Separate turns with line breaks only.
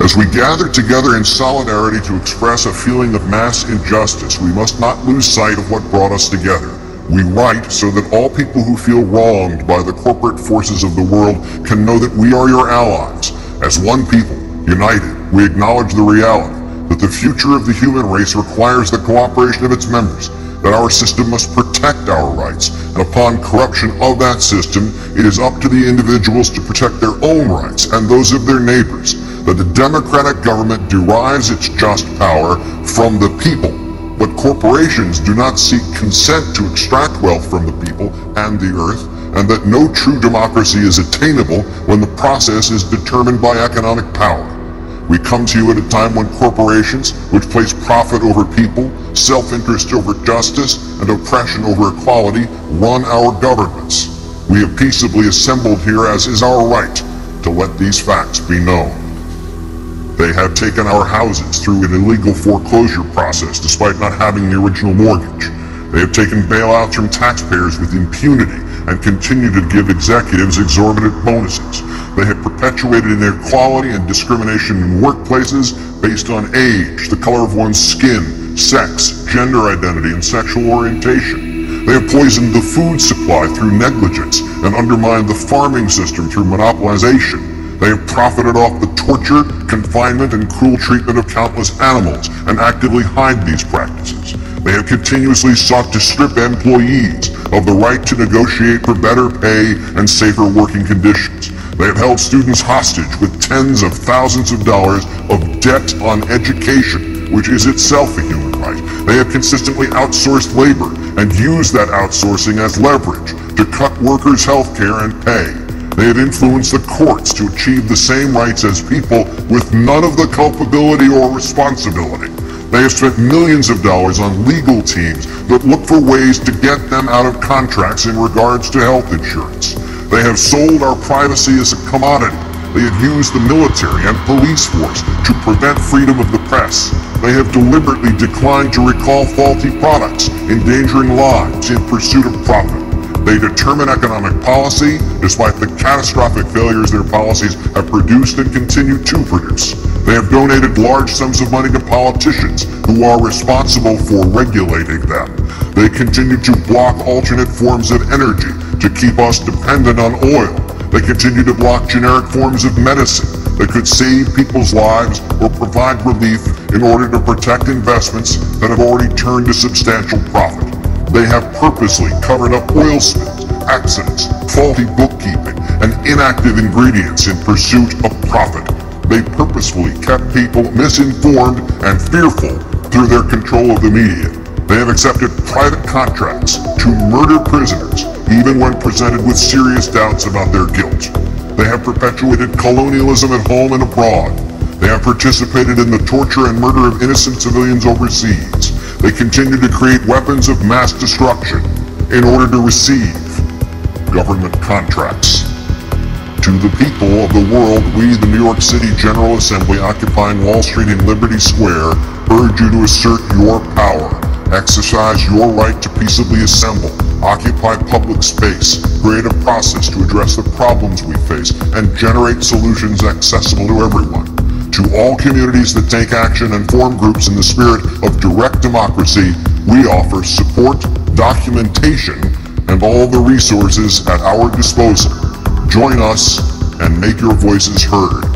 As we gather together in solidarity to express a feeling of mass injustice, we must not lose sight of what brought us together. We write so that all people who feel wronged by the corporate forces of the world can know that we are your allies. As one people, united, we acknowledge the reality that the future of the human race requires the cooperation of its members, that our system must protect our rights, and upon corruption of that system, it is up to the individuals to protect their own rights and those of their neighbors, that the democratic government derives its just power from the people, but corporations do not seek consent to extract wealth from the people and the earth, and that no true democracy is attainable when the process is determined by economic power. We come to you at a time when corporations, which place profit over people, self-interest over justice, and oppression over equality, run our governments. We have peaceably assembled here, as is our right, to let these facts be known. They have taken our houses through an illegal foreclosure process despite not having the original mortgage. They have taken bailouts from taxpayers with impunity and continue to give executives exorbitant bonuses. They have perpetuated inequality and discrimination in workplaces based on age, the color of one's skin, sex, gender identity, and sexual orientation. They have poisoned the food supply through negligence and undermined the farming system through monopolization. They have profited off the torture, confinement, and cruel treatment of countless animals and actively hide these practices. They have continuously sought to strip employees of the right to negotiate for better pay and safer working conditions. They have held students hostage with tens of thousands of dollars of debt on education, which is itself a human right. They have consistently outsourced labor and used that outsourcing as leverage to cut workers' health care and pay. They have influenced the courts to achieve the same rights as people with none of the culpability or responsibility. They have spent millions of dollars on legal teams that look for ways to get them out of contracts in regards to health insurance. They have sold our privacy as a commodity. They have used the military and police force to prevent freedom of the press. They have deliberately declined to recall faulty products, endangering lives in pursuit of profit. They determine economic policy despite the catastrophic failures their policies have produced and continue to produce. They have donated large sums of money to politicians who are responsible for regulating them. They continue to block alternate forms of energy to keep us dependent on oil. They continue to block generic forms of medicine that could save people's lives or provide relief in order to protect investments that have already turned a substantial profit. They have purposely covered up oil spills, accidents, faulty bookkeeping, and inactive ingredients in pursuit of profit. They purposefully kept people misinformed and fearful through their control of the media. They have accepted private contracts to murder prisoners, even when presented with serious doubts about their guilt. They have perpetuated colonialism at home and abroad. They have participated in the torture and murder of innocent civilians overseas. They continue to create weapons of mass destruction in order to receive government contracts. To the people of the world, we, the New York City General Assembly, occupying Wall Street and Liberty Square, urge you to assert your power, exercise your right to peaceably assemble, occupy public space, create a process to address the problems we face, and generate solutions accessible to everyone. To all communities that take action and form groups in the spirit of direct democracy, we offer support, documentation, and all the resources at our disposal. Join us and make your voices heard.